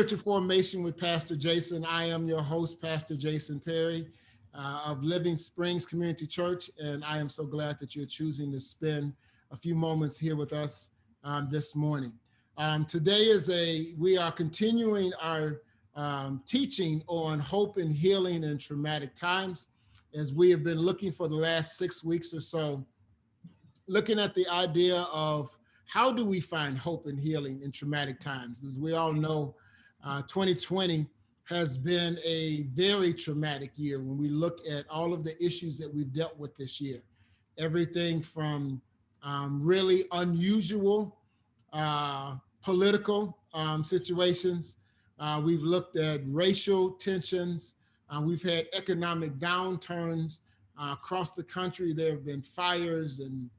Spiritual Formation with Pastor Jason. I am your host, Pastor Jason Perry of Living Springs Community Church, and I am so glad that you're choosing to spend a few moments here with us this morning. Today we are continuing our teaching on hope and healing in traumatic times, as we have been looking for the last 6 weeks or so, looking at the idea of how do we find hope and healing in traumatic times. As we all know, 2020 has been a very traumatic year when we look at all of the issues that we've dealt with this year. Everything from really unusual political situations. We've looked at racial tensions. We've had economic downturns across the country. There have been fires and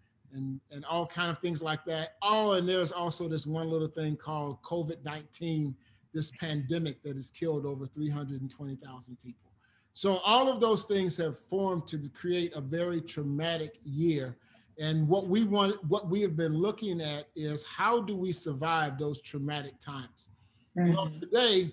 all kind of things like that. And there's also this one little thing called COVID-19, this pandemic that has killed over 320,000 people. So all of those things have formed to create a very traumatic year. And what we have been looking at is how do we survive those traumatic times? Mm-hmm. Well, today,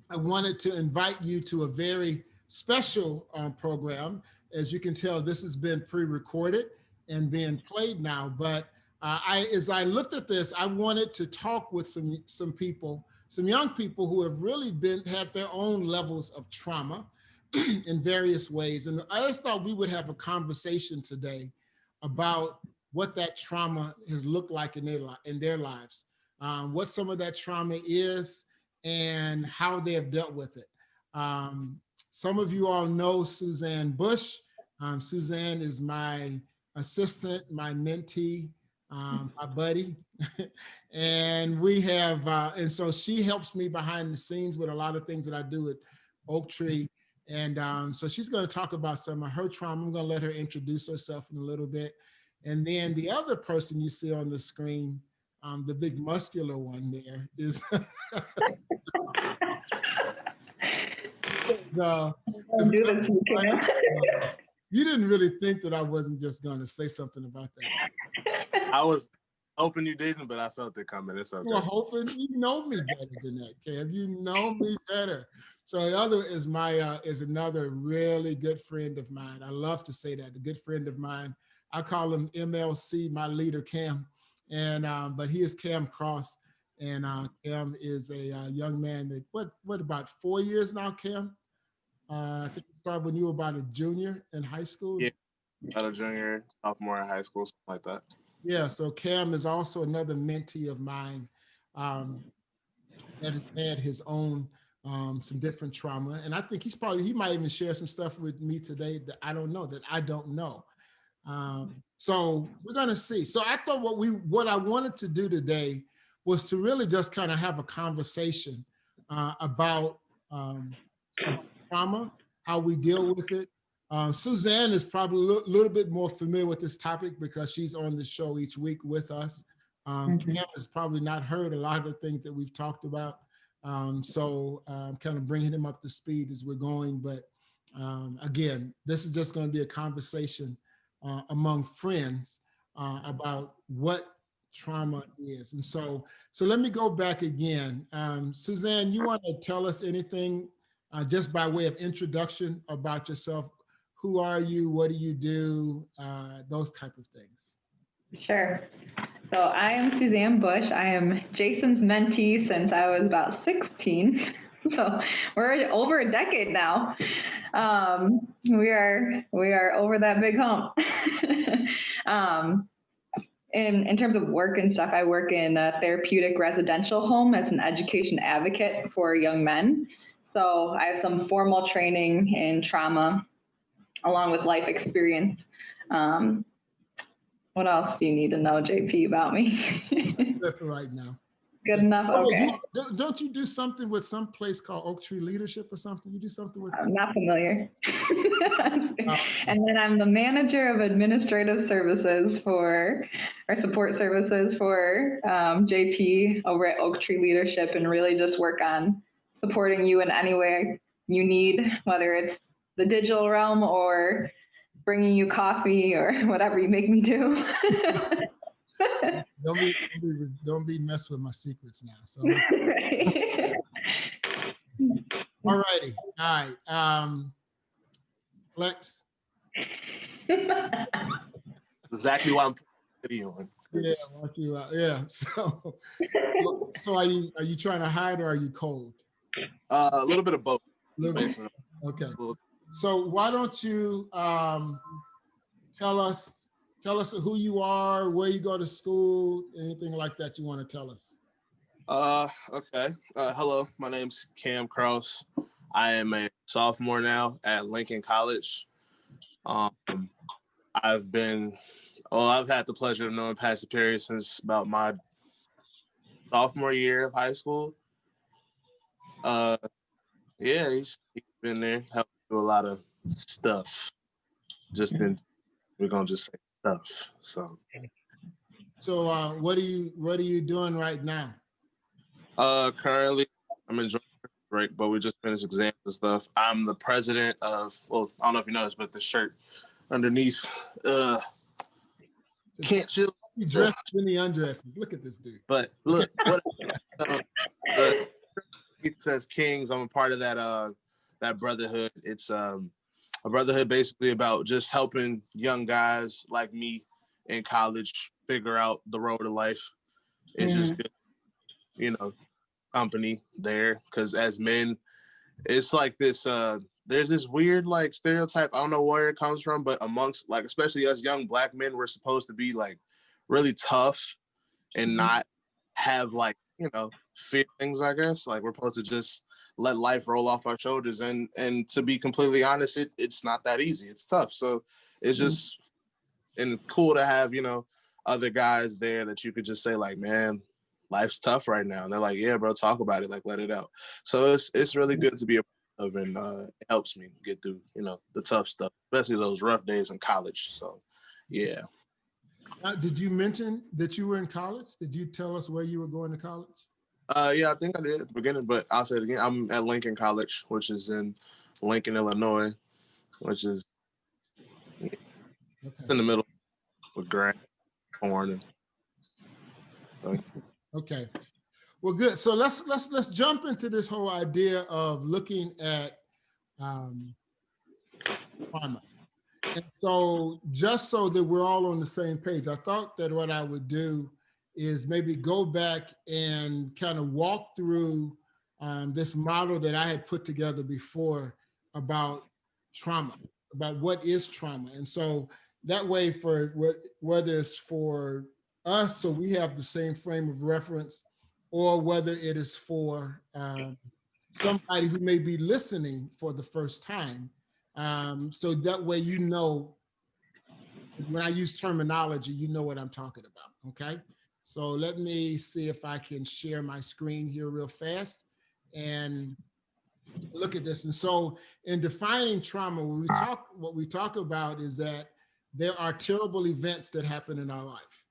I wanted to invite you to a very special program. As you can tell, this has been pre-recorded and being played now. But as I looked at this, I wanted to talk with some people, some young people who have really had their own levels of trauma in various ways. And I just thought we would have a conversation today about what that trauma has looked like in their lives, what some of that trauma is, and how they have dealt with it. Some of you all know Suzanne Bush. Suzanne is my assistant, my mentee, my buddy. And we have, and so she helps me behind the scenes with a lot of things that I do at Oak Tree. And so she's going to talk about some of her trauma. I'm going to let her introduce herself in a little bit. And then the other person you see on the screen, the big muscular one there is, you didn't really think that I wasn't just going to say something about that. I was hoping you didn't, but I felt it coming. It's okay. You were hoping? You know me better than that, Cam. You know me better. So the other is is another really good friend of mine. I love to say that, a good friend of mine. I call him MLC, my leader, Cam. And but he is Cam Cross, and Cam is a young man that what about 4 years now, Cam? I think you started when you were about a junior in high school. Yeah, about a junior, sophomore in high school, something like that. Yeah, so Cam is also another mentee of mine that has had his own some different trauma. And I think he might even share some stuff with me today that I don't know. So we're gonna see. So I thought what I wanted to do today was to really just kind of have a conversation about trauma, how we deal with it. Suzanne is probably a little bit more familiar with this topic because she's on the show each week with us. Cam has probably not heard a lot of the things that we've talked about. So I'm kind of bringing him up to speed as we're going. But again, this is just going to be a conversation among friends about what trauma is. And so let me go back again. Suzanne, you want to tell us anything just by way of introduction about yourself? Who are you? What do you do? Those type of things. Sure. So I am Suzanne Bush. I am Jason's mentee since I was about 16. So we're over a decade now. We are over that big hump. In terms of work and stuff, I work in a therapeutic residential home as an education advocate for young men. So I have some formal training in trauma along with life experience. What else do you need to know, JP, about me? Good for right now. Good enough? Okay. Don't you do something with some place called Oak Tree Leadership or something? You do something with I'm not familiar. And then I'm the manager of administrative services or support services for JP over at Oak Tree Leadership, and really just work on supporting you in any way you need, whether it's the digital realm or bringing you coffee or whatever you make me do. Don't be messed with my secrets now. So All righty. All right. Flex. Exactly why I'm putting the video on. Yeah, watch you out. Yeah. So are you trying to hide or are you cold? A little bit of both. Okay. So why don't you tell us who you are, where you go to school, anything like that you want to tell us. Okay. Hello, my name's Cam Cross. I am a sophomore now at Lincoln College. I've had the pleasure of knowing Pastor Perry since about my sophomore year of high school. Yeah, he's been there, helped do a lot of stuff. We're gonna just say stuff. So what are you doing right now? Currently I'm enjoying the break, but we just finished exams and stuff. I'm the president of, well, I don't know if you noticed, but the shirt underneath can't chill. He dressed in the undresses. Look at this dude. But look, what it says Kings. I'm a part of that brotherhood. It's a brotherhood basically about just helping young guys like me in college figure out the road of life. It's just good, company there, because as men, it's like this. There's this weird like stereotype. I don't know where it comes from, but amongst like especially us young Black men, we're supposed to be like really tough and not have like feelings. I guess like we're supposed to just let life roll off our shoulders. And to be completely honest, it's not that easy. It's tough. So it's just and cool to have other guys there that you could just say like, man, life's tough right now. And they're like, yeah, bro, talk about it, like let it out. So it's really good to be a part of, and it helps me get through the tough stuff, especially those rough days in college. So yeah. Did you mention that you were in college? Did you tell us where you were going to college? Yeah, I think I did at the beginning, but I'll say it again. I'm at Lincoln College, which is in Lincoln, Illinois, which is in the middle with Grant, Horn, and okay. Well, good. So let's jump into this whole idea of looking at trauma. And so just so that we're all on the same page, I thought that what I would do is maybe go back and kind of walk through this model that I had put together before about trauma, about what is trauma. And so that way, for whether it's for us, so we have the same frame of reference, or whether it is for somebody who may be listening for the first time. So that way, when I use terminology, you know what I'm talking about, okay? So let me see if I can share my screen here real fast and look at this. And so in defining trauma, what we talk about is that there are terrible events that happen in our life.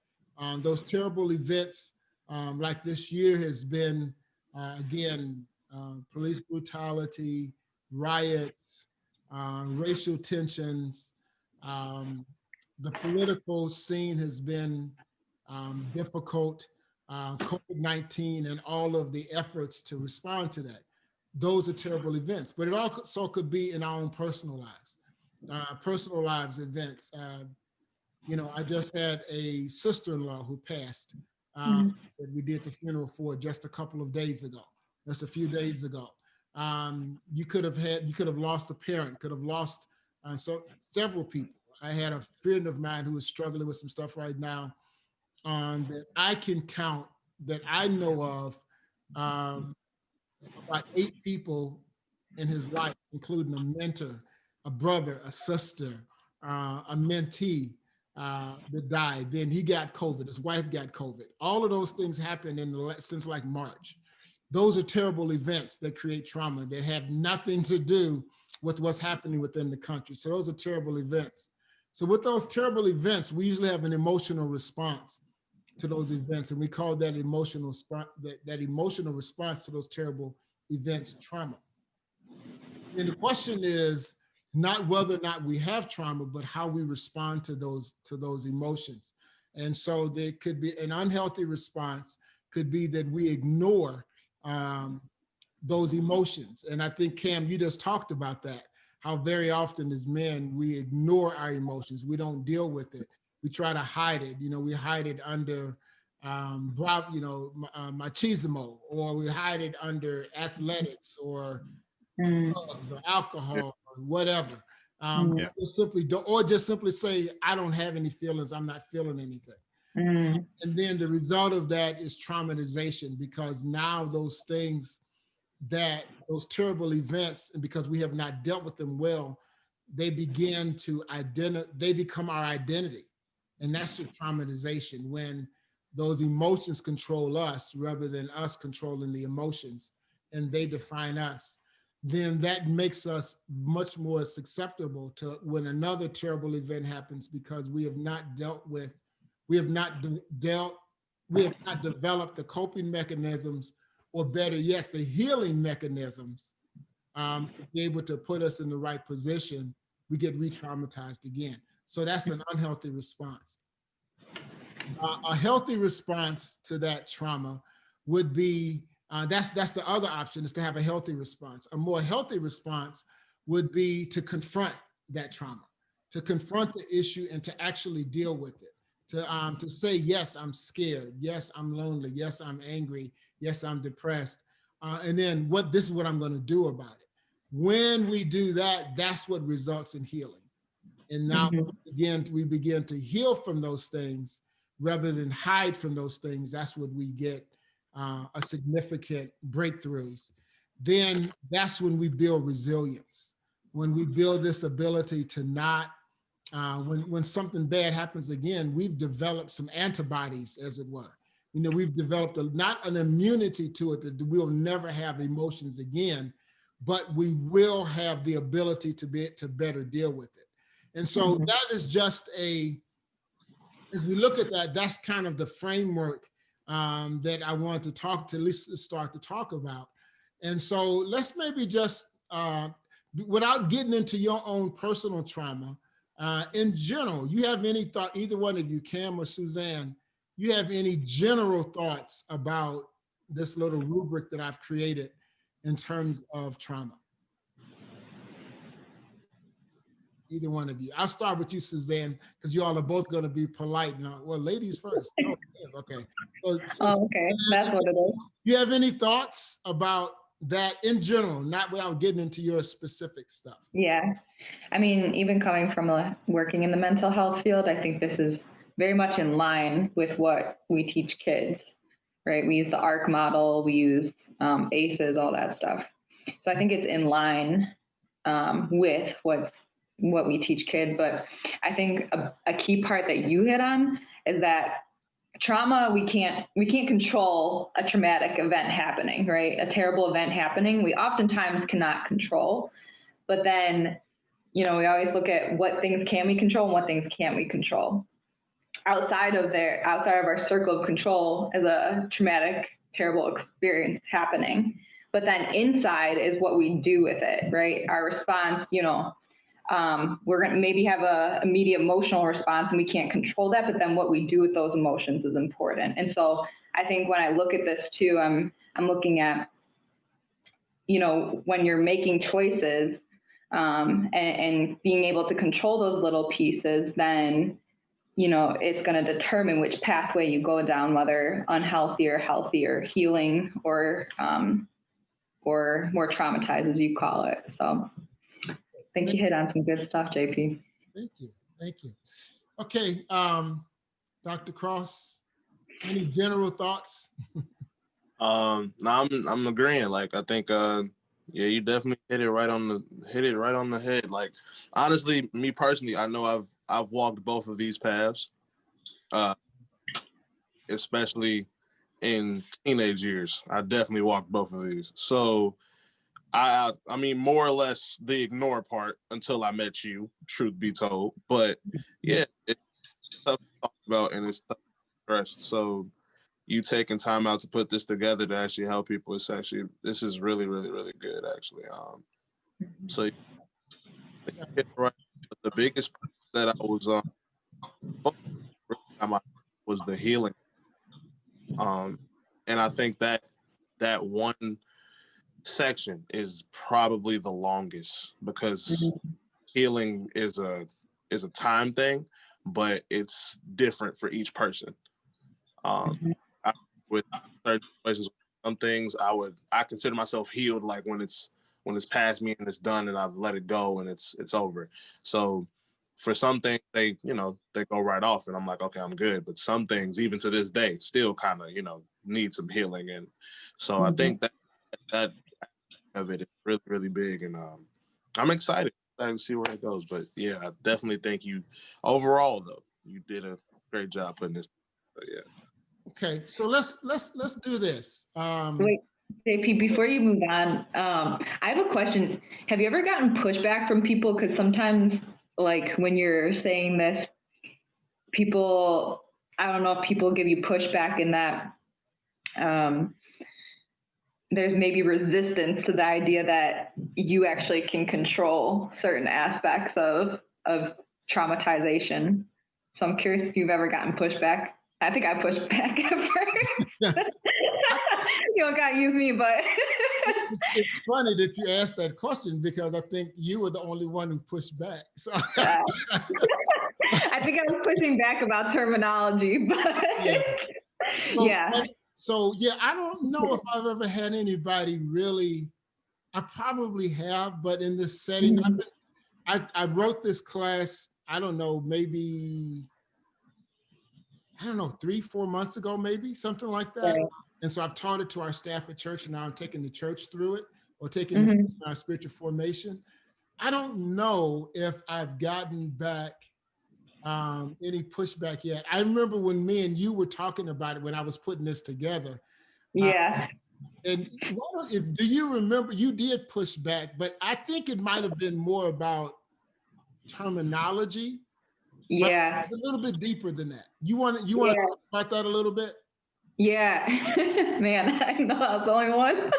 Those terrible events, like this year has been, again, police brutality, riots, racial tensions. The political scene has been difficult, COVID-19 and all of the efforts to respond to that. Those are terrible events, but it also could be in our own personal lives events. I just had a sister-in-law who passed that we did the funeral for just a couple of days ago, just a few days ago. You could have lost a parent, could have lost several people. I had a friend of mine who is struggling with some stuff right now that I can count, that I know of, about 8 people in his life, including a mentor, a brother, a sister, a mentee that died. Then he got COVID. His wife got COVID. All of those things happened since like March. Those are terrible events that create trauma that have nothing to do with what's happening within the country. So those are terrible events. So with those terrible events, we usually have an emotional response to those events, and we call that emotional response to those terrible events trauma. And the question is not whether or not we have trauma, but how we respond to those emotions. And so there could be an unhealthy response, could be that we ignore those emotions. And I think, Cam, you just talked about that, how very often as men, we ignore our emotions. We don't deal with it. We try to hide it. We hide it under, machismo, or we hide it under athletics or drugs or alcohol or whatever. Just simply don't, or just simply say, I don't have any feelings. I'm not feeling anything. And then the result of that is traumatization, because now those things, those terrible events, and because we have not dealt with them well, they begin to they become our identity. And that's the traumatization, when those emotions control us rather than us controlling the emotions, and they define us. Then that makes us much more susceptible to when another terrible event happens, because we have not developed the coping mechanisms, or better yet, the healing mechanisms, to be able to put us in the right position. We get re-traumatized again. So that's an unhealthy response. A healthy response to that trauma would be, that's the other option, is to have a healthy response. A more healthy response would be to confront that trauma, to confront the issue and to actually deal with it. To say, yes, I'm scared. Yes, I'm lonely. Yes, I'm angry. Yes, I'm depressed. And then this is what I'm going to do about it. When we do that, that's what results in healing. And now we begin to heal from those things rather than hide from those things. That's what we get a significant breakthroughs. Then that's when we build resilience. When we build this ability to not, when something bad happens again, we've developed some antibodies, as it were. We've developed not an immunity to it, that we'll never have emotions again, but we will have the ability to better deal with it. And so that is just as we look at that, that's kind of the framework that I wanted to at least start to talk about. And so let's maybe just, without getting into your own personal trauma, in general, you have any thought, either one of you, Cam or Suzanne, you have any general thoughts about this little rubric that I've created in terms of trauma? Either one of you. I'll start with you, Suzanne, because you all are both going to be polite now. Well, ladies first. Oh, okay. So okay. That's what it is. You have any thoughts about that in general, not without getting into your specific stuff? Yeah. I mean, even coming from working in the mental health field, I think this is very much in line with what we teach kids, right? We use the ARC model, we use ACEs, all that stuff. So I think it's in line with what we teach kids. But I think a key part that you hit on is that trauma, we can't control a traumatic event happening, right? A terrible event happening, we oftentimes cannot control. But then, we always look at what things can we control and what things can't we control. Outside of our circle of control is a traumatic, terrible experience happening. But then inside is what we do with it, right? Our response, we're going to maybe have a immediate emotional response and we can't control that, but then what we do with those emotions is important. And so I think when I look at this too, I'm looking at, when you're making choices and being able to control those little pieces, then, it's going to determine which pathway you go down, whether unhealthy or healthy or healing or more traumatized, as you call it. So I think you hit on some good stuff, JP. Thank you. Okay, Dr. Cross, any general thoughts? No, I'm agreeing. Like, I think, yeah, you definitely hit it right on the head. Like, honestly, me personally, I know I've walked both of these paths, especially in teenage years. I definitely walked both of these. So I mean, more or less the ignore part until I met you, truth be told. But yeah, it's tough to talk about and it's tough to address. So you taking time out to put this together to actually help people, this is really, really, really good, actually. So right, the biggest that I was was the healing. And I think that one section is probably the longest, because healing is a time thing, but it's different for each person. With certain situations, some things I consider myself healed, like when it's past me and it's done and I've let it go and it's over. So for some things, they go right off and I'm like, okay, I'm good. But some things, even to this day, still kind of, need some healing. And so I think that of it is really, really big. And I'm excited to see where it goes. But yeah, I definitely think you overall, though, you did a great job putting this. So, yeah. Okay, so let's do this. Wait, JP, before you move on, I have a question. Have you ever gotten pushback from people? Because sometimes, like when you're saying this, people, I don't know if people give you pushback in that there's maybe resistance to the idea that you actually can control certain aspects of traumatization. So I'm curious if you've ever gotten pushback. I think I pushed back at first. You don't gotta use me, but it's funny that you asked that question, because I think you were the only one who pushed back. So I think I was pushing back about terminology, but yeah. So yeah, I don't know if I've ever had anybody really. I probably have, but in this setting, I wrote this class, I don't know, maybe, 3-4 months ago, maybe something like that. Right. And so I've taught it to our staff at church, and now I'm taking the church through it, or taking our spiritual formation. I don't know if I've gotten back any pushback yet. I remember when me and you were talking about it when I was putting this together. Yeah. And do you remember, you did push back, but I think it might have been more about terminology. Yeah. It's a little bit deper than that. You want to talk about that a little bit? Yeah. Man, I know I was the only one.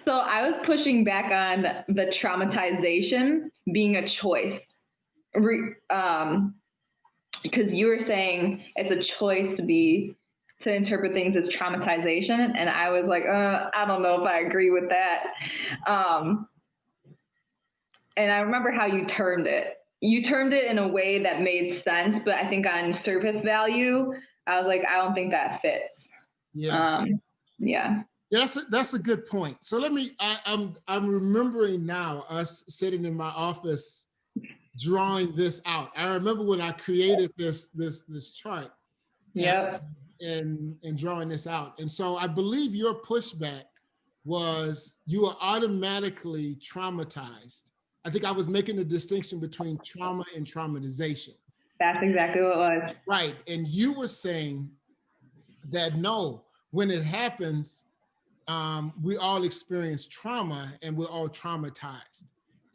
So I was pushing back on the traumatization being a choice. Because you were saying it's a choice to interpret things as traumatization, and I was like, I don't know if I agree with that. And I remember how you termed it. You termed it in a way that made sense, but I think on surface value, I was like, I don't think that fits. Yeah. Yeah. That's a good point. So I'm remembering now us sitting in my office drawing this out. I remember when I created this chart. Yep. And drawing this out. And so I believe your pushback was you were automatically traumatized. I think I was making a distinction between trauma and traumatization. That's exactly what it was. Right. And you were saying that no, when it happens, we all experience trauma and we're all traumatized.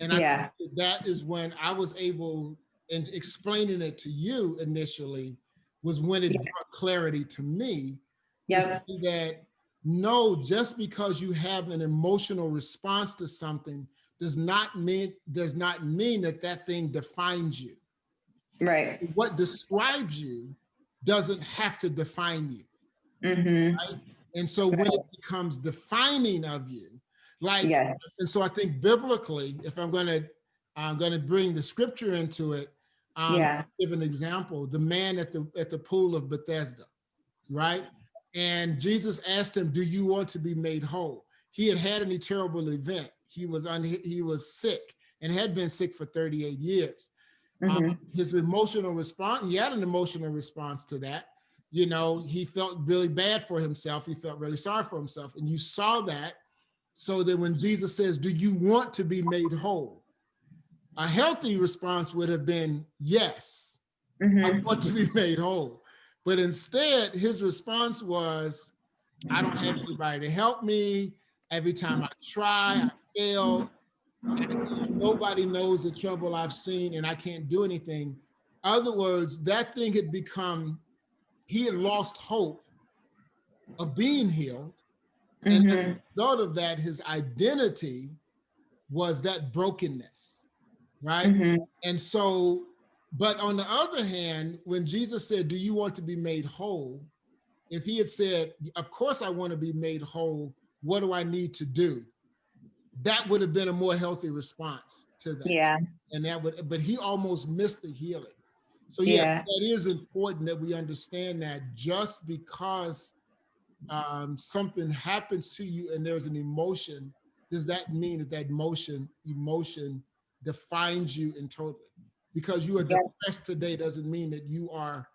And I think that is when I was able, in explaining it to you initially, was when it brought clarity to me to see that no, just because you have an emotional response to something does not mean that thing defines you. Right. What describes you doesn't have to define you. Right? And so when it becomes defining of you, like, and so I think biblically, if I'm going to bring the scripture into it, give an example: the man at the pool of Bethesda, right? And Jesus asked him, "Do you want to be made whole?" He had a terrible event. He was sick and had been sick for 38 years. His emotional response, he had an emotional response to that. He felt really bad for himself. He felt really sorry for himself. And you saw that. So that when Jesus says, "Do you want to be made whole?" A healthy response would have been, "Yes, I want to be made whole." But instead, his response was, "I don't have anybody to help me. Every time I try, I fail. Nobody knows the trouble I've seen, and I can't do anything." In other words, that thing had become, he had lost hope of being healed. And as a result of that, his identity was that brokenness, right? And so, but on the other hand, when Jesus said, "Do you want to be made whole?" If he had said, "Of course I want to be made whole what do I need to do? That would have been a more healthy response to that. Yeah. And that would, but he almost missed the healing. So yeah, Yeah. that is important that we understand that just because something happens to you and there's an emotion, does that mean that that emotion defines you in totally? Because you are Yeah. depressed today doesn't mean that you are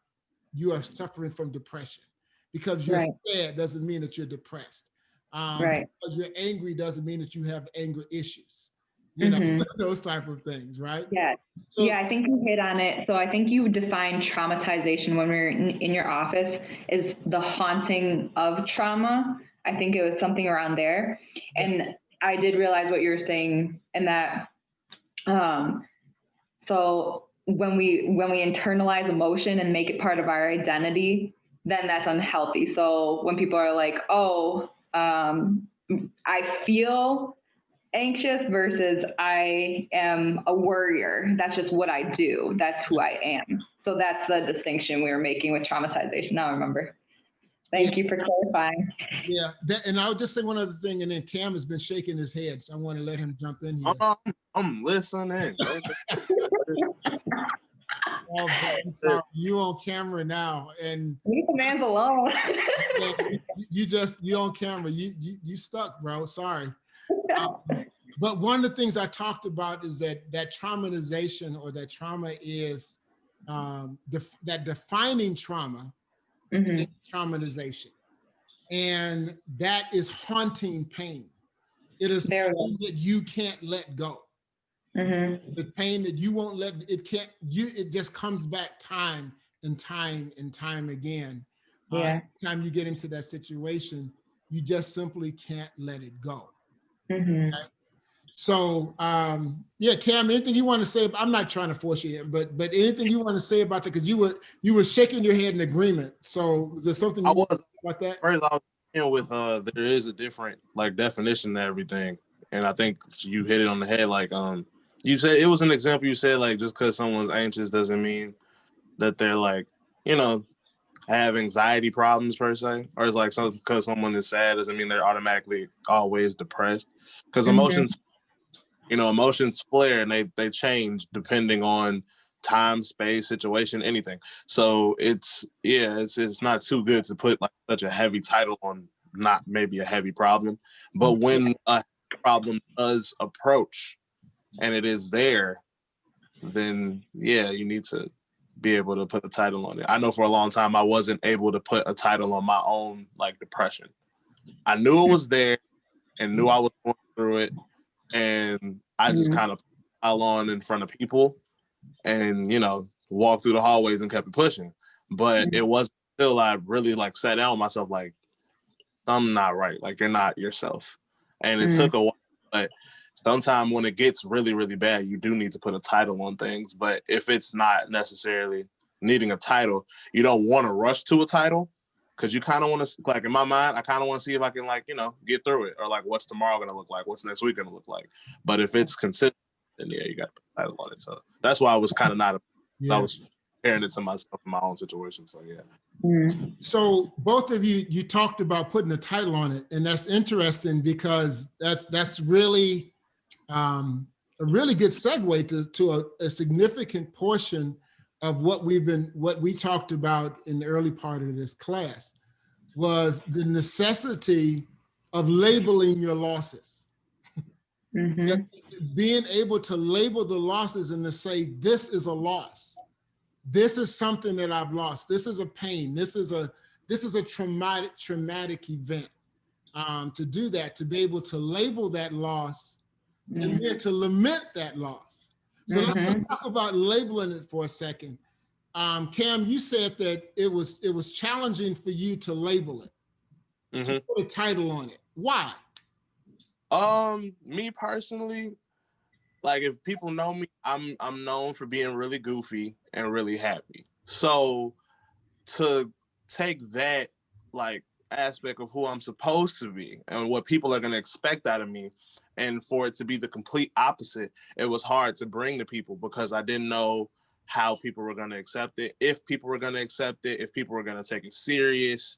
suffering from depression. Because you're Right. sad doesn't mean that you're depressed. Right. Because you're angry doesn't mean that you have anger issues. You know, Mhm. those type of things, right? Yeah. So, Yeah, I think you hit on it. So I think you defined traumatization when we were in your office is the haunting of trauma. I think it was something around there. And I did realize what you were saying, and that so when we internalize emotion and make it part of our identity, then that's unhealthy. So when people are like, oh, I feel anxious versus I am a worrier. That's just what I do. That's who I am. So that's the distinction we were making with traumatization. Now I remember. Thank you for clarifying. Yeah, and I'll just say one other thing, and then Cam has been shaking his head, so I want to let him jump in here. I'm listening. Oh, I'm sorry. You on camera now, and leave the man's alone. you on camera. You stuck, bro. Sorry. But one of the things I talked about is that traumatization, or that trauma is that defining trauma is traumatization. And that is haunting pain. It is pain that you can't let go. The pain that you won't let, it just comes back time and time and time again. Yeah. Time you get into that situation, you just simply can't let it go. Mm-hmm. Right? So, yeah, Cam, anything you want to say? I'm not trying to force you in, but anything you want to say about that? Because you were shaking your head in agreement. So, is there something you want to say about that? First, I was with there is a different like definition to everything, and I think you hit it on the head. Like you said, it was an example. You said like just because someone's anxious doesn't mean that they're like have anxiety problems per se, or it's like because someone is sad doesn't mean they're automatically always depressed. Because emotions flare and they change depending on time, space, situation, anything. So it's not too good to put like such a heavy title on not maybe a heavy problem, but when a problem does approach and it is there, then you need to be able to put a title on it. I know for a long time I wasn't able to put a title on my own like depression. I knew it was there and knew I was going through it, and I just kind of pile on in front of people and walked through the hallways and kept it pushing. But it wasn't until I really like sat down with myself like, something not right, like you're not yourself. And it took a while, but sometimes when it gets really, really bad, you do need to put a title on things. But if it's not necessarily needing a title, you don't want to rush to a title, because you kind of want to, like in my mind, I kind of want to see if I can get through it, or like what's tomorrow going to look like, what's next week going to look like. But if it's consistent, then you got to put a title on it. So that's why I was kind of I was comparing it to myself in my own situation. So So both of you talked about putting a title on it, and that's interesting because that's really a really good segue to a significant portion of what we talked about in the early part of this class, was the necessity of labeling your losses. Being able to label the losses and to say, this is a loss. This is something that I've lost. This is a pain. This is a traumatic event. To do that, to be able to label that loss and then to lament that loss. So let's talk about labeling it for a second. Cam, you said that it was challenging for you to label it, to put a title on it. Why? Me personally, like if people know me, I'm known for being really goofy and really happy. So to take that like aspect of who I'm supposed to be and what people are going to expect out of me, and for it to be the complete opposite, it was hard to bring to people because I didn't know how people were going to accept it, if people were going to accept it, if people were going to take it serious.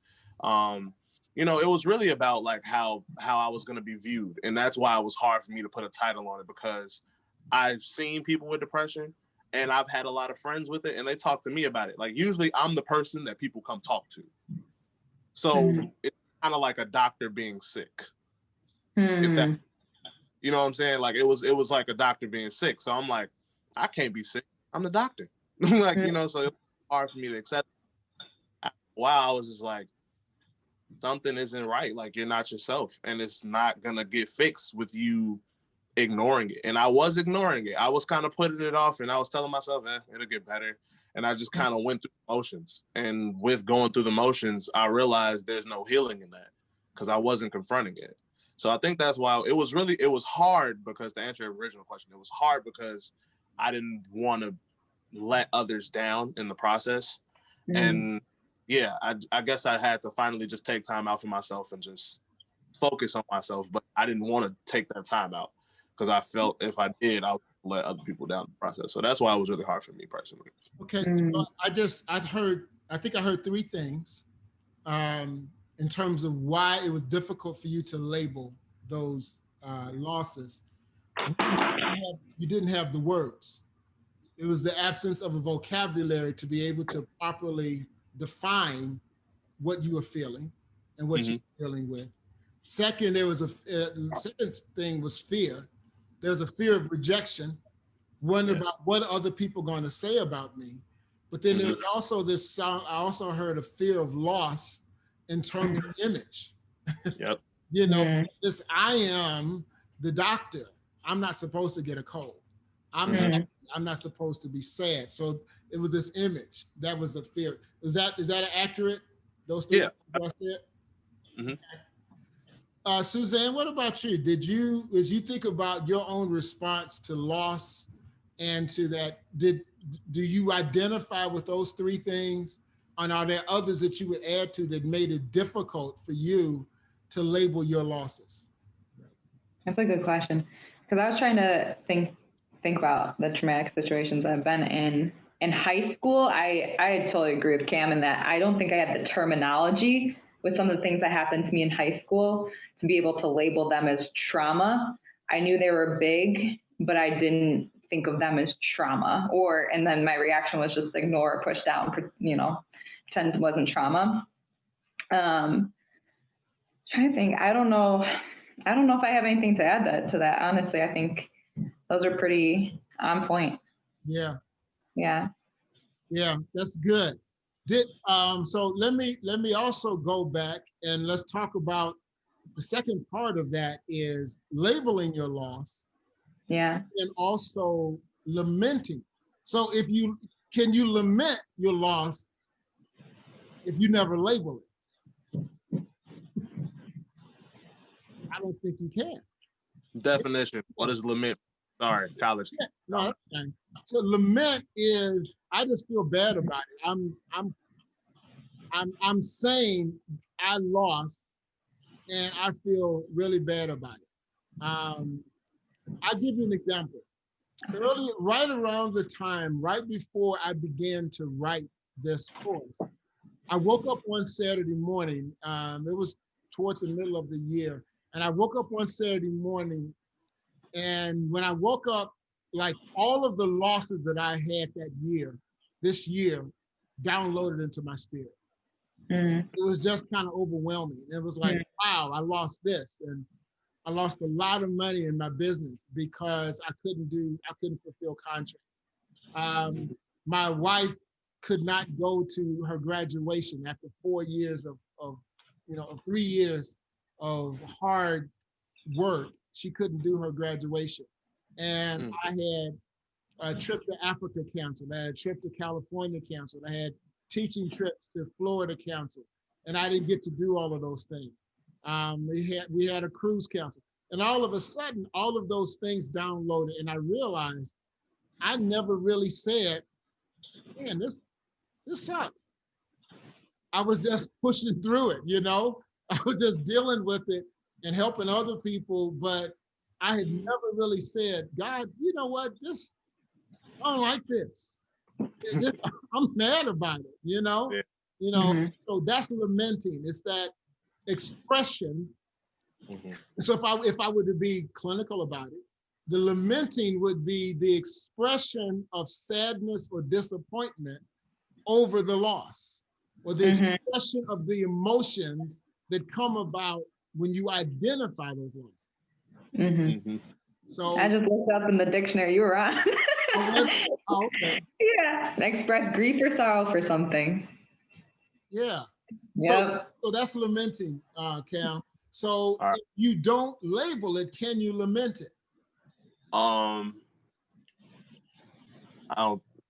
you know, it was really about like how I was going to be viewed. And that's why it was hard for me to put a title on it, because I've seen people with depression and I've had a lot of friends with it, and they talk to me about it. Like, usually I'm the person that people come talk to. So it's kind of like a doctor being sick. If that, you know what I'm saying? Like, it was like a doctor being sick. So I'm like, I can't be sick. I'm the doctor. Like, you know, so it was hard for me to accept. After a while, I was just like, something isn't right. Like, you're not yourself, and it's not gonna get fixed with you ignoring it. And I was ignoring it. I was kind of putting it off, and I was telling myself, it'll get better. And I just kind of went through the motions. And with going through the motions, I realized there's no healing in that, because I wasn't confronting it. So I think that's why it was hard, because to answer your original question, it was hard because I didn't want to let others down in the process. And yeah, I guess I had to finally just take time out for myself and just focus on myself. But I didn't want to take that time out, because I felt if I did, I would let other people down in the process. So that's why it was really hard for me personally. Okay, so I think I heard three things in terms of why it was difficult for you to label those losses. You didn't have the words. It was the absence of a vocabulary to be able to properly define what you were feeling and what you were dealing with. Second, there was second thing was fear. There's a fear of rejection, wondering about what other people are going to say about me. But then there was also this sound, I also heard a fear of loss in terms of image. Yep. You know, I am the doctor. I'm not supposed to get a cold. I'm not supposed to be sad. So it was this image. That was the fear. Is that accurate? Those things I said? Suzanne, what about you? As you think about your own response to loss and to that, do you identify with those three things? And are there others that you would add to that made it difficult for you to label your losses? That's a good question, because I was trying to think about the traumatic situations I've been in. In high school, I totally agree with Cam in that I don't think I had the terminology with some of the things that happened to me in high school to be able to label them as trauma. I knew they were big, but I didn't think of them as trauma. And then my reaction was just ignore or push down, pretend it wasn't trauma. Trying to think, I don't know if I have anything to add to that. Honestly, I think those are pretty on point. Yeah. Yeah. Yeah, that's good. So let me also go back and let's talk about the second part of that is labeling your loss. Yeah. And also lamenting. So can you lament your loss if you never label it? I don't think you can. Definition. What is lament? Sorry, college. Yeah, no, that's fine. So lament is, I just feel bad about it. I'm saying I lost and I feel really bad about it. I'll give you an example. Right around the time, right before I began to write this course, I woke up one Saturday morning. It was toward the middle of the year. And I woke up one Saturday morning, and when I woke up, like all of the losses that I had this year, downloaded into my spirit. It was just kind of overwhelming. It was like, wow, I lost this. And I lost a lot of money in my business because I couldn't fulfill contract. My wife could not go to her graduation after 4 years of 3 years of hard work. She couldn't do her graduation. And I had a trip to Africa canceled. I had a trip to California canceled. I had teaching trips to Florida canceled. And I didn't get to do all of those things. We had a cruise canceled. And all of a sudden, all of those things downloaded. And I realized I never really said, man, this sucks. I was just pushing through it, I was just dealing with it and helping other people, but I had never really said, God, you know what, I don't like this. I'm mad about it, Yeah. So that's lamenting. It's that expression. Mm-hmm. So if I were to be clinical about it, the lamenting would be the expression of sadness or disappointment over the loss, or the expression of the emotions that come about when you identify those losses. So I just looked up in the dictionary you were on. Okay. Yeah, express grief or sorrow for something. Yeah. Yep. So that's lamenting, Cam. So Right. if you don't label it, can you lament it? I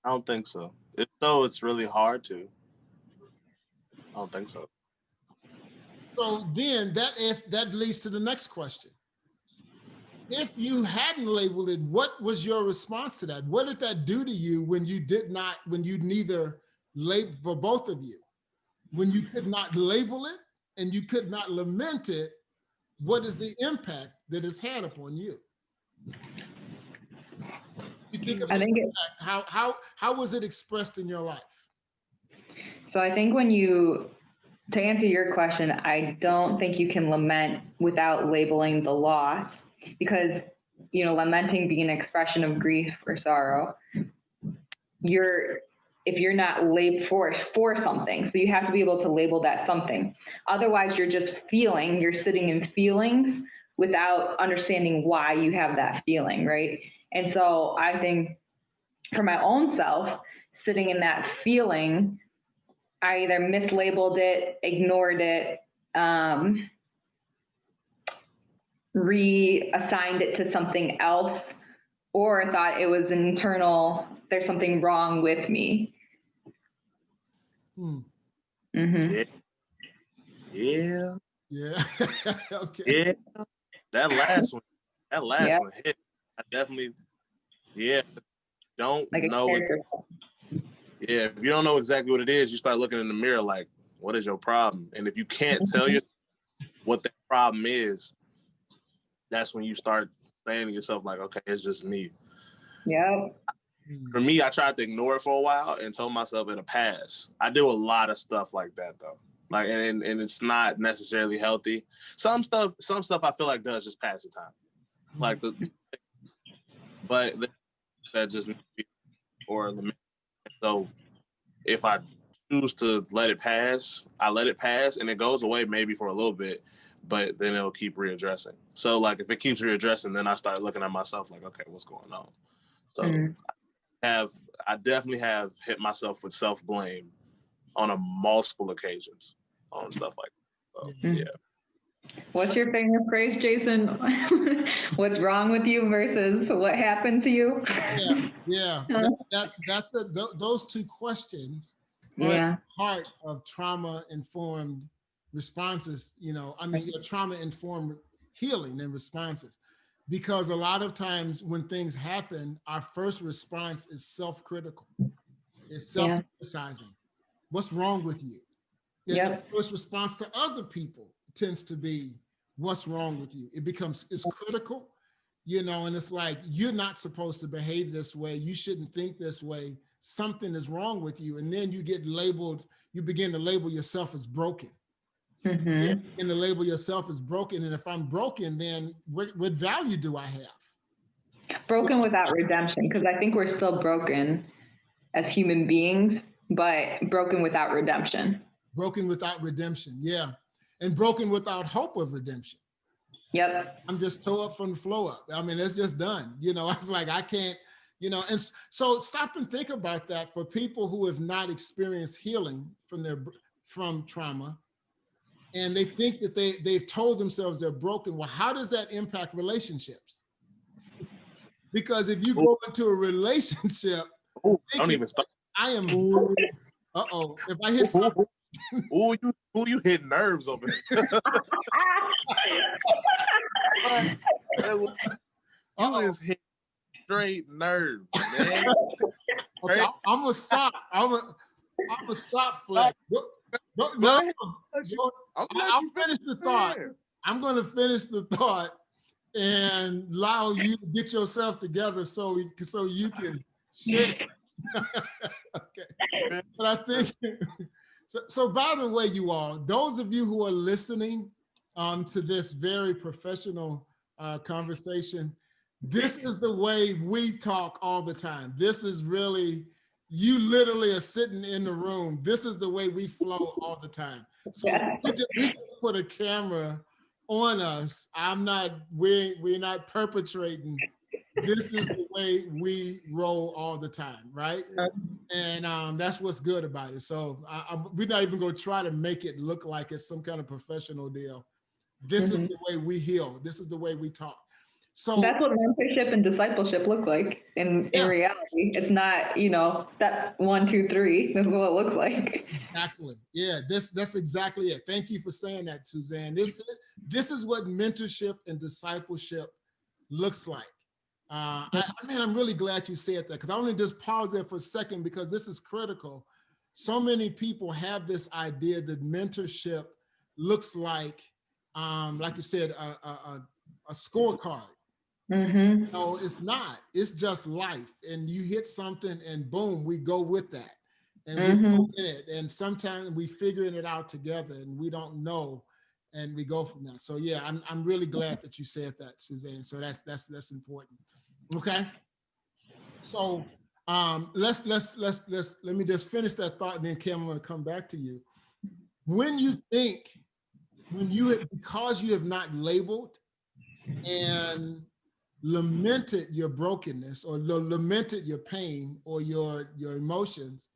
don't think so. If so, it's really hard to. I don't think so. So then that leads to the next question. If you hadn't labeled it, what was your response to that? What did that do to you when you neither label, for both of you, when you could not label it and you could not lament it? What is the impact that it's had upon you? You think of the impact. How was it expressed in your life? So I think to answer your question, I don't think you can lament without labeling the loss, because, lamenting being an expression of grief or sorrow, if you're not labeled for something, so you have to be able to label that something. Otherwise, you're just you're sitting in feelings without understanding why you have that feeling, right? And so I think for my own self, sitting in that feeling, I either mislabeled it, ignored it, reassigned it to something else, or thought it was there's something wrong with me. Yeah. Okay. Yeah. That last one hit. I definitely, don't know it. Yeah, if you don't know exactly what it is, you start looking in the mirror like, what is your problem? And if you can't tell yourself what that problem is, that's when you start saying to yourself like, okay, it's just me. Yeah. For me, I tried to ignore it for a while and told myself it'll pass. I do a lot of stuff like that though. Like, and it's not necessarily healthy. Some stuff I feel like does just pass the time. Like but that just or so if I choose to let it pass, I let it pass and it goes away maybe for a little bit, but then it'll keep readdressing. So like if it keeps readdressing, then I start looking at myself like, okay, what's going on? So I definitely have hit myself with self-blame on a multiple occasions on stuff like that. So, yeah. What's your favorite phrase, Jason? What's wrong with you versus what happened to you? Yeah. Those two questions are at the heart of trauma-informed responses. Trauma-informed healing and responses. Because a lot of times when things happen, our first response is self-critical. It's self-criticizing. What's wrong with you? The first response to other people tends to be, what's wrong with you? It's critical, and it's like, you're not supposed to behave this way. You shouldn't think this way. Something is wrong with you. And then you begin to label yourself as broken. And to label yourself as broken. And if I'm broken, then what value do I have? Broken without redemption, because I think we're still broken as human beings, but broken without redemption. Broken without redemption, yeah. And broken without hope of redemption. Yep. I'm just toe up from the flow up. I mean, it's just done. It's like, I can't, and so stop and think about that for people who have not experienced healing from trauma. And they think that they've told themselves they're broken. Well, how does that impact relationships? Because if you go into a relationship, don't even start. I am broken. If I hit something. You hit nerves over there. You is hit straight nerves, man. Okay, I'm gonna stop. I'm gonna stop, Flex. I'll finish the thought. I'm gonna finish the thought and allow you to get yourself together so you can share it. Okay. But So by the way, you all, those of you who are listening to this very professional conversation, this is the way we talk all the time. This is really, you literally are sitting in the room. This is the way we flow all the time. So we just put a camera on us. We're not perpetrating. This is the way we roll all the time, right? And that's what's good about it. So we're not even going to try to make it look like it's some kind of professional deal. This is the way we heal. This is the way we talk. So that's what mentorship and discipleship look like in reality. It's not, step 1, 2, 3. This is what it looks like. Exactly. Yeah, that's exactly it. Thank you for saying that, Suzanne. This is what mentorship and discipleship looks like. I'm really glad you said that, because I want to just pause there for a second, because this is critical. So many people have this idea that mentorship looks like you said, a scorecard. Mm-hmm. No, it's not. It's just life. And you hit something and boom, we go with that. And we go in it. And sometimes we figuring it out together and we don't know. And we go from that. So yeah, I'm really glad that you said that, Suzanne. So that's important. Okay. So let me just finish that thought, and then Kim, I'm going to come back to you. Because you have not labeled and lamented your brokenness, or lamented your pain, or your emotions,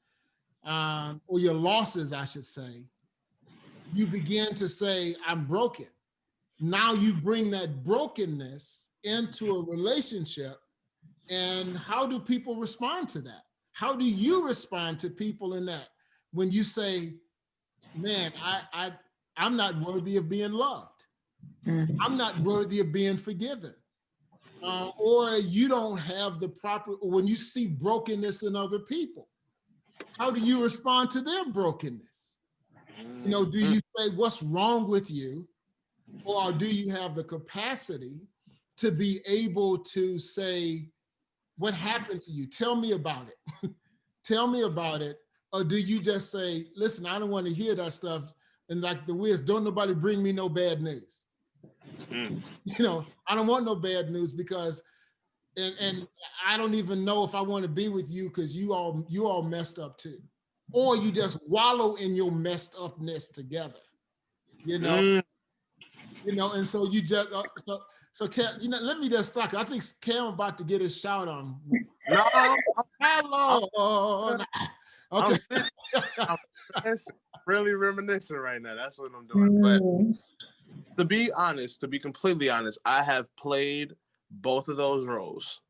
or your losses, I should say, you begin to say, I'm broken. Now you bring that brokenness into a relationship. And how do people respond to that? How do you respond to people in that? When you say, man, I'm not worthy of being loved. I'm not worthy of being forgiven. Or you don't have the proper, when you see brokenness in other people, how do you respond to their brokenness? Do you say, what's wrong with you? Or do you have the capacity to be able to say, what happened to you? Tell me about it. Tell me about it. Or do you just say, listen, I don't want to hear that stuff. And like the Wiz, don't nobody bring me no bad news. I don't want no bad news, because and I don't even know if I want to be with you, because you all messed up too. Or you just wallow in your messed upness together. And so you just so Cam, let me just stop. I think Cam about to get his shout on. No, hello. Okay. I'm really reminiscing right now. That's what I'm doing. But to be honest, to be completely honest, I have played both of those roles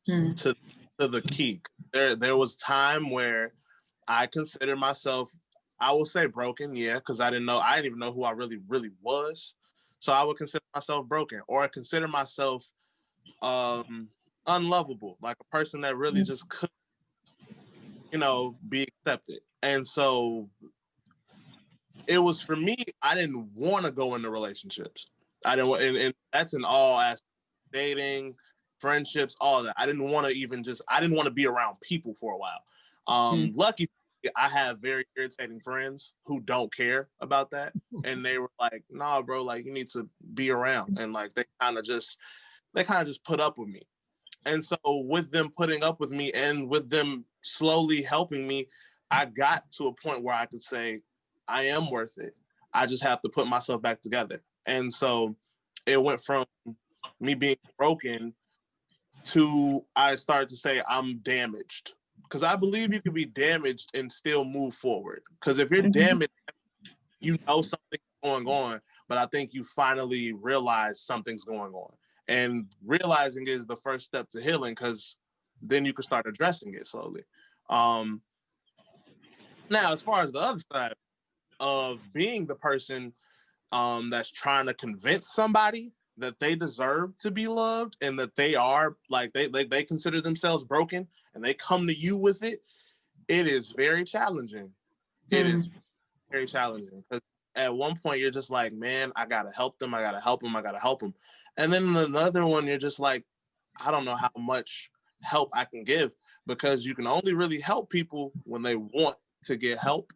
to the key. There was time where I considered myself, I will say broken, because I didn't even know who I really, really was. So I would consider myself broken, or I consider myself unlovable, like a person that really just couldn't, be accepted. And so it was, for me, I didn't want to go into relationships. I didn't want, and that's in all aspects, dating, friendships, all that. I didn't want to be around people for a while. Lucky, I have very irritating friends who don't care about that. And they were like, nah, bro, like you need to be around. And like, they kind of just put up with me. And so with them putting up with me and with them slowly helping me, I got to a point where I could say, I am worth it. I just have to put myself back together. And so it went from me being broken to I started to say I'm damaged. Because I believe you can be damaged and still move forward. Because if you're damaged, you know something's going on, but I think you finally realize something's going on. And realizing is the first step to healing, because then you can start addressing it slowly. Now, as far as the other side of being the person that's trying to convince somebody that they deserve to be loved and that they are, like, they consider themselves broken and they come to you with it, it is very challenging. It is very challenging, because at one point you're just like, man, I gotta help them, I gotta help them, I gotta help them. And then another one, you're just like, I don't know how much help I can give, because you can only really help people when they want to get help.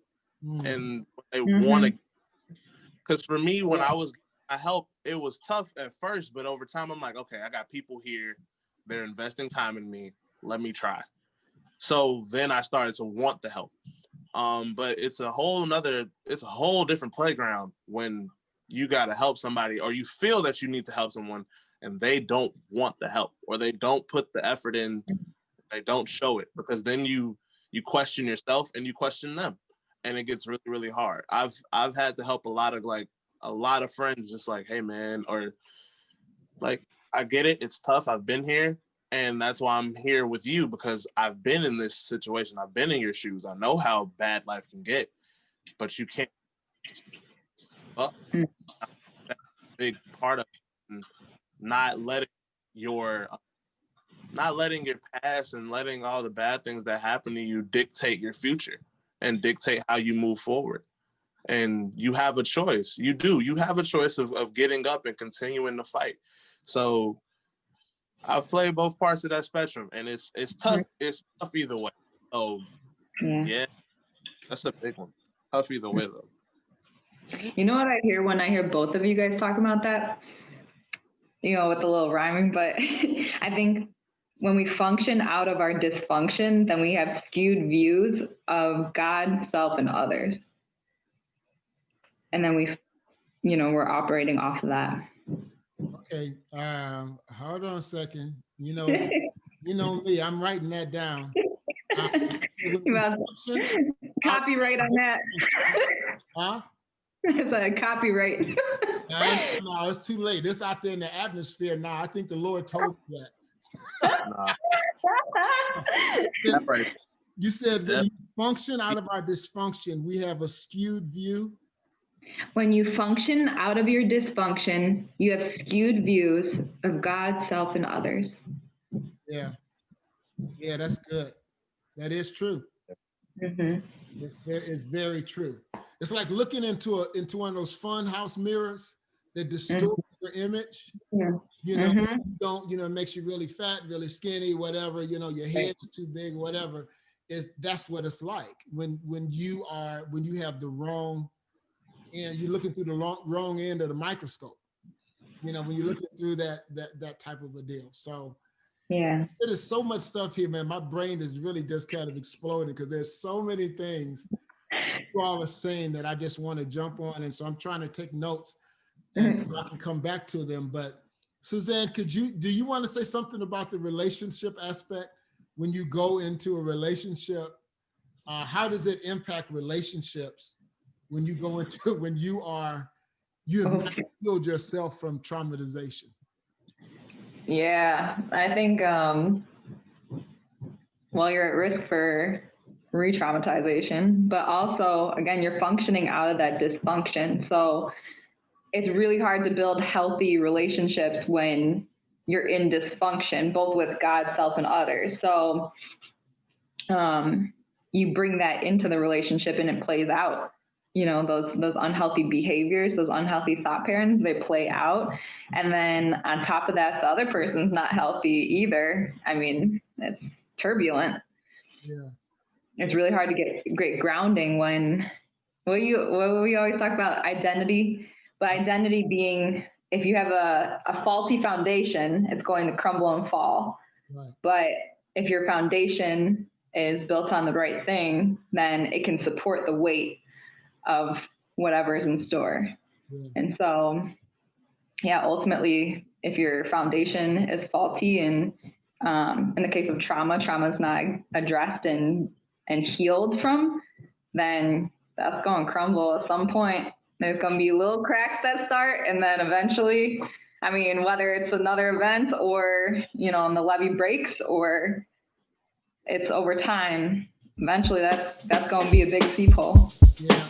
and they want to. Because for me, when I was getting help, it was tough at first, but over time, I'm like, okay, I got people here. They're investing time in me. Let me try. So then I started to want the help. But it's a whole different playground when you got to help somebody, or you feel that you need to help someone and they don't want the help, or they don't put the effort in, they don't show it, because then you question yourself and you question them, and it gets really, really hard. I've had to help a lot of friends, just like, hey man, or like, I get it, it's tough, I've been here, and that's why I'm here with you, because I've been in this situation, I've been in your shoes, I know how bad life can get, but you can't. That's a big part of it. Not letting your past and letting all the bad things that happen to you dictate your future and dictate how you move forward. And you have a choice. You have a choice of getting up and continuing to fight. So I've played both parts of that spectrum, and it's tough. It's tough either way. So yeah, that's a big one. Tough either way though. You know what I hear when I hear both of you guys talk about that? You know, with a little rhyming, but I think when we function out of our dysfunction, then we have skewed views of God, self, and others. And then we're operating off of that. Okay, hold on a second. You know me, I'm writing that down. Copyright on that. Huh? It's a copyright. No, it's too late. It's out there in the atmosphere now. I think the Lord told me that. Right. You said when you function out of our dysfunction, we have a skewed view. When you function out of your dysfunction, you have skewed views of God, self, and others. Yeah, that's good. That is true. It's very true. It's like looking into one of those fun house mirrors that distort your image. It makes you really fat, really skinny, whatever, your head is too big, whatever. That's what it's like when you have the wrong, and you're looking through the wrong end of the microscope, when you're looking through that type of a deal. So yeah, there's so much stuff here, man. My brain is really just kind of exploding because there's so many things you all are saying that I just want to jump on. And so I'm trying to take notes and I can come back to them. But Suzanne, do you want to say something about the relationship aspect? When you go into a relationship, how does it impact relationships when you go into, when you have not healed yourself from traumatization? Yeah, I think, you're at risk for re-traumatization, but also, again, you're functioning out of that dysfunction. So it's really hard to build healthy relationships when you're in dysfunction, both with God, self, and others. So you bring that into the relationship and it plays out. Those unhealthy behaviors, those unhealthy thought patterns, they play out. And then on top of that, the other person's not healthy either. I mean, it's turbulent. Yeah. It's really hard to get great grounding when, what we always talk about identity, but identity being, if you have a faulty foundation, it's going to crumble and fall. Right. But if your foundation is built on the right thing, then it can support the weight of whatever is in store. Yeah. And so, ultimately, if your foundation is faulty, and in the case of trauma is not addressed and healed from, then that's going to crumble at some point. There's going to be little cracks that start, and then eventually, whether it's another event or, and the levee breaks, or it's over time, eventually that's going to be a big seep hole. Yeah.